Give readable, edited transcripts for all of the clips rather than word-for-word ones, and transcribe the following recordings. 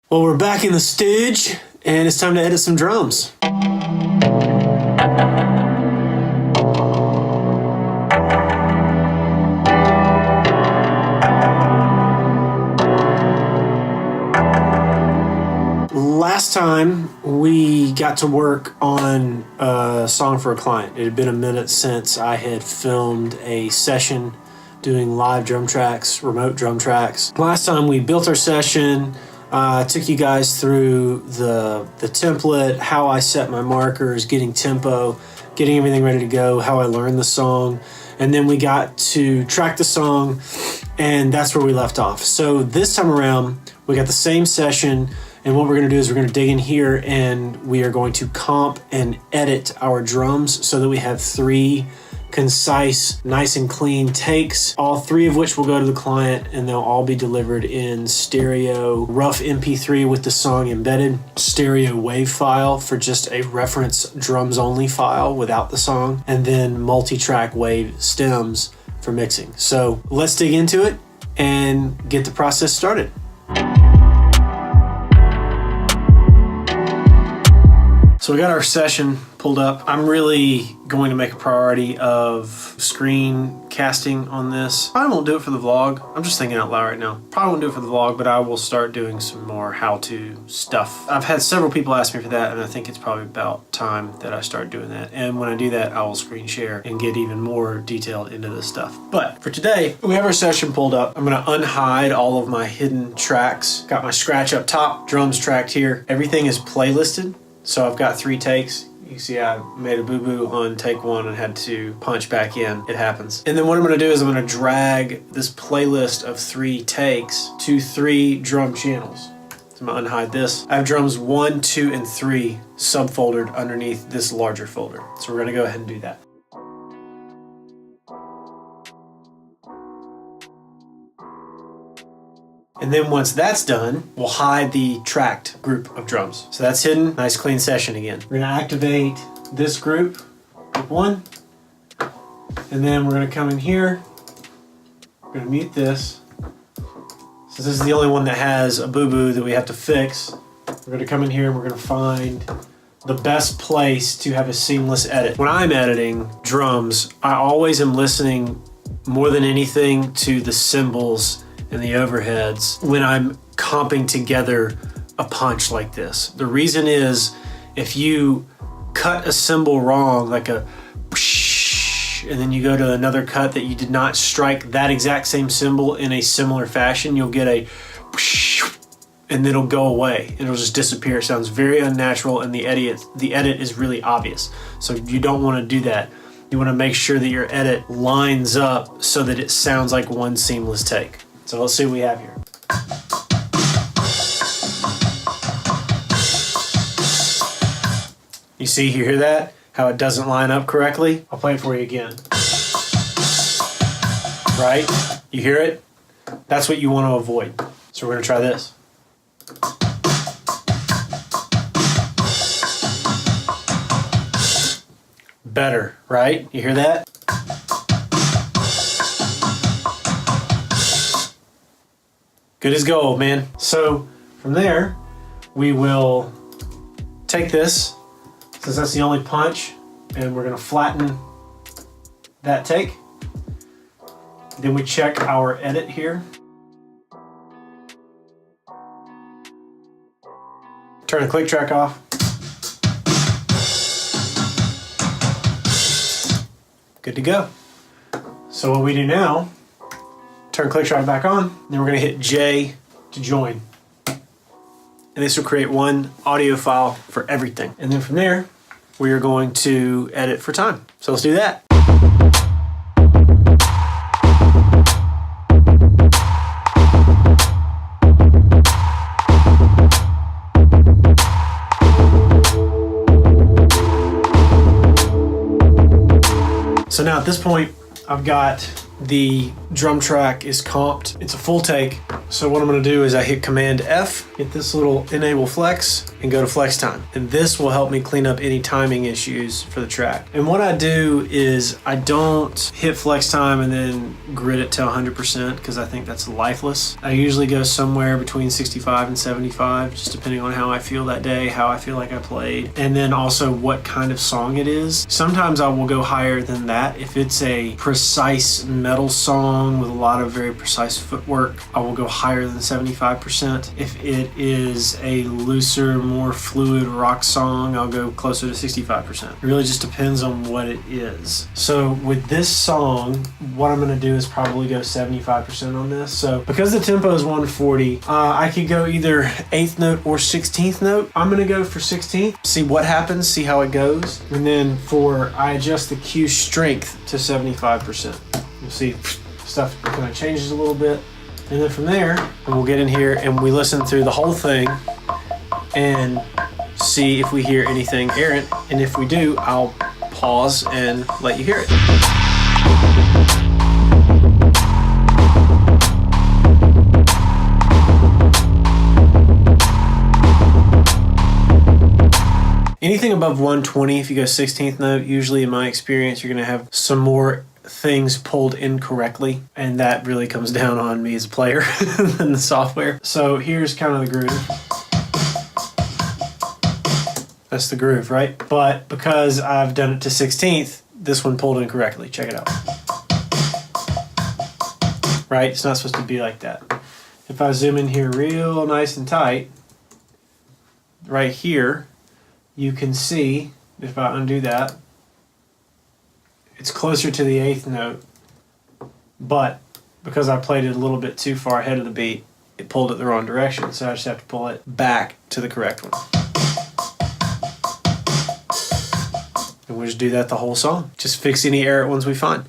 Well, we're back in the stage, and it's time to edit some drums. Last time we got to work on a song for a client. It had been a minute since I had filmed a session doing live drum tracks, remote drum tracks. Last time we built our session, took you guys through the template, how I set my markers, getting tempo, getting everything ready to go, how I learned the song, and then we got to track the song, and that's where we left off. So this time around, we got the same session, and what we're going to do is we're going to dig in here and we are going to comp and edit our drums so that we have 3 concise, nice and clean takes, all 3 of which will go to the client, and they'll all be delivered in stereo, rough MP3 with the song embedded, stereo wave file for just a reference drums only file without the song, and then multi-track wave stems for mixing. So let's dig into it and get the process started. So we got our session pulled up. I'm really going to make a priority of screen casting on this. Probably won't do it for the vlog. I'm just thinking out loud right now. Probably won't do it for the vlog, but I will start doing some more how-to stuff. I've had several people ask me for that, and I think it's probably about time that I start doing that. And when I do that, I will screen share and get even more detailed into this stuff. But for today, we have our session pulled up. I'm gonna unhide all of my hidden tracks. Got my scratch up top, drums tracked here. Everything is playlisted. So I've got 3 takes. You can see I made a boo-boo on take 1 and had to punch back in. It happens. And then what I'm gonna do is I'm gonna drag this playlist of 3 takes to 3 drum channels. So I'm gonna unhide this. I have drums 1, 2, and 3 subfoldered underneath this larger folder. So we're gonna go ahead and do that. And then once that's done, we'll hide the tracked group of drums. So that's hidden, nice clean session again. We're gonna activate this group 1, and then we're gonna come in here, we're gonna mute this. Since this is the only one that has a boo-boo that we have to fix, we're gonna come in here and we're gonna find the best place to have a seamless edit. When I'm editing drums, I always am listening more than anything to the cymbals and the overheads when I'm comping together a punch like this. The reason is if you cut a cymbal wrong, like a whoosh, and then you go to another cut that you did not strike that exact same cymbal in a similar fashion, you'll get a whoosh, and then it'll go away. It'll just disappear. It sounds very unnatural, and the edit is really obvious. So you don't want to do that. You want to make sure that your edit lines up so that it sounds like one seamless take. So let's see what we have here. You see, you hear that? How it doesn't line up correctly? I'll play it for you again. Right? You hear it? That's what you want to avoid. So we're gonna try this. Better, right? You hear that? Good as gold, man. So from there, we will take this, since that's the only punch, and we're gonna flatten that take. Then we check our edit here. Turn the click track off. Good to go. So what we do now, turn click track back on, then we're gonna hit J to join. And this will create one audio file for everything. And then from there, we are going to edit for time. So let's do that. So now at this point, I've got the drum track is comped. It's a full take. So what I'm gonna do is I hit Command F, hit this little enable flex, and go to flex time. And this will help me clean up any timing issues for the track. And what I do is I don't hit flex time and then grid it to 100% because I think that's lifeless. I usually go somewhere between 65 and 75, just depending on how I feel that day, how I feel like I played, and then also what kind of song it is. Sometimes I will go higher than that. If it's a precise metal song with a lot of very precise footwork, I will go higher than 75%. If it is a looser, more fluid rock song, I'll go closer to 65%. It really just depends on what it is. So with this song, what I'm gonna do is probably go 75% on this. So because the tempo is 140, I could go either 8th note or 16th note. I'm gonna go for 16th, see what happens, see how it goes. And then I adjust the cue strength to 75%. You'll see stuff kind of changes a little bit. And then from there, we'll get in here and we listen through the whole thing and see if we hear anything errant. And if we do, I'll pause and let you hear it. Anything above 120, if you go 16th note, usually in my experience, you're gonna have some more things pulled incorrectly, and that really comes down on me as a player than the software. So here's kind of the groove. That's the groove, right? But because I've done it to 16th, this one pulled incorrectly. Check it out. Right? It's not supposed to be like that. If I zoom in here real nice and tight, right here, you can see, if I undo that, it's closer to the 8th note, but because I played it a little bit too far ahead of the beat, it pulled it the wrong direction, so I just have to pull it back to the correct one. And we'll just do that the whole song. Just fix any error ones we find.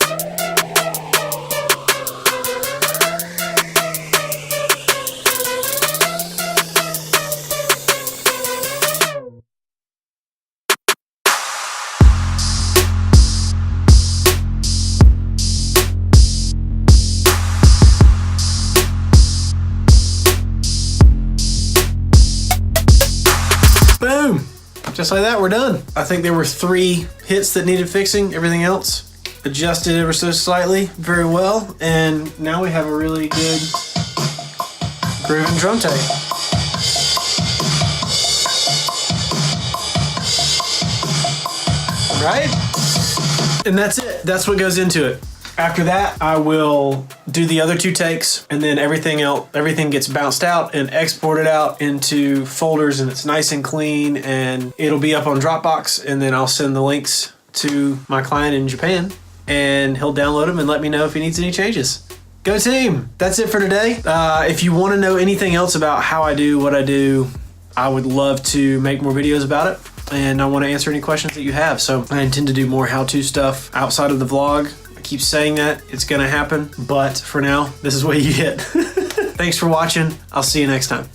Boom! Just like that, we're done. I think there were 3 hits that needed fixing. Everything else adjusted ever so slightly, very well. And now we have a really good grooving drum take. Right? And that's it. That's what goes into it. After that, I will do the other 2 takes, and then everything gets bounced out and exported out into folders, and it's nice and clean, and it'll be up on Dropbox, and then I'll send the links to my client in Japan, and he'll download them and let me know if he needs any changes. Go team! That's it for today. If you want to know anything else about how I do what I do, I would love to make more videos about it, and I want to answer any questions that you have. So I intend to do more how-to stuff outside of the vlog. Keep saying that it's gonna happen, but for now, this is what you get. Thanks for watching. I'll see you next time.